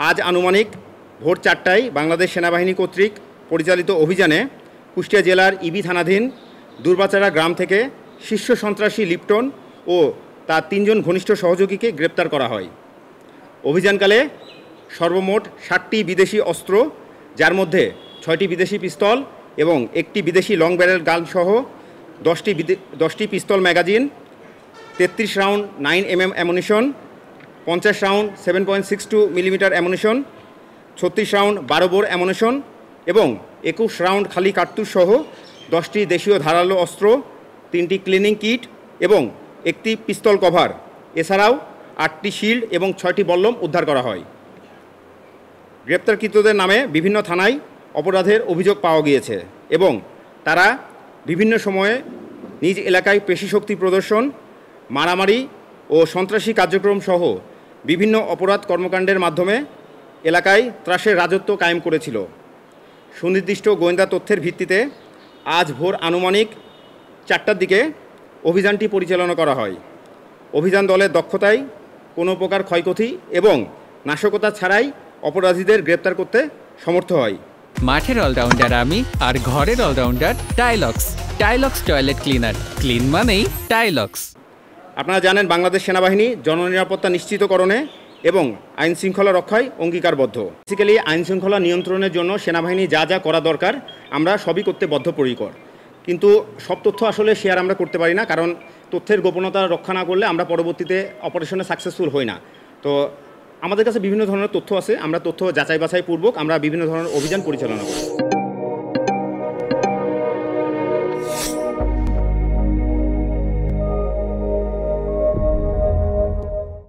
আজ আনুমানিক ভোর 4টায় বাংলাদেশ সেনাবাহিনী কর্তৃক পরিচালিত অভিযানে কুষ্টিয়া জেলার ইবি থানাধীন দুর্বাচারা গ্রাম থেকে শীর্ষ সন্ত্রাসী লিপ্টন ও তার 3 জন ঘনিষ্ঠ সহযোগীকে গ্রেপ্তার করা হয়। অভিযানকালে সর্বমোট 60টি বিদেশি অস্ত্র, যার মধ্যে 6টি বিদেশি পিস্তল এবং 1টি বিদেশি লং ব্যারেল গান সহ 10টি pistol magazine, 33 round 9mm ammunition, 50 round 7.62 millimetre ammunition, 36 round 12 bore ammunition এবং 21 রাউন্ড খালি কার্তুজ সহ 10টি দেশীয় ধারালো অস্ত্র, 3টি ক্লিনিং কিট এবং 1টি পিস্তল কভার, এছাড়াও 8টি শিল্ড এবং 6টি বল্লম উদ্ধার করা হয়। গ্রেপ্তারকৃতদের নামে বিভিন্ন থানায় অপরাধের অভিযোগ পাওয়া গিয়েছে এবং তারা বিভিন্ন সময়ে নিজ এলাকায় পেশিশক্তি প্রদর্শন, মারামারি ও সন্ত্রাসী কার্যক্রম সহ বিভিন্ন অপরাধ কর্মকাণ্ডের মাধ্যমে এলাকায় ত্রাসের রাজত্ব কায়েম করেছিল। সুনির্দিষ্ট গোয়েন্দা তথ্যের ভিত্তিতে আজ ভোর আনুমানিক 4টার দিকে অভিযানটি পরিচালনা করা হয়। অভিযান দলের দক্ষতায় কোনো প্রকার ক্ষয়ক্ষতি এবং নাশকতা ছাড়াই অপরাধীদের গ্রেপ্তার করতে সমর্থ হয়। মাঠের অলরাউন্ডার আমি, আর ঘরের allrounder Tilex. Tilex toilet cleaner, clean মানেই টাইলক্স। আপনারা জানেন বাংলাদেশ সেনাবাহিনী জননিরাপত্তা নিশ্চিতকরণে এবং আইন শৃঙ্খলা রক্ষায় অঙ্গীকারবদ্ধ। বেসিক্যালি আইন শৃঙ্খলা নিয়ন্ত্রণের জন্য সেনাবাহিনী যা যা করা দরকার আমরা সবই করতে বদ্ধপরিকর, কিন্তু সব তথ্য আসলে শেয়ার আমরা করতে পারি না, কারণ তথ্যের গোপনতা রক্ষা না করলে আমরা পরবর্তীতে অপারেশনে সাকসেসফুল হই না। তো আমাদের কাছে বিভিন্ন ধরনের তথ্য আছে, আমরা তথ্য যাচাই বাছাই পূর্বক আমরা বিভিন্ন ধরনের অভিযান পরিচালনা করি।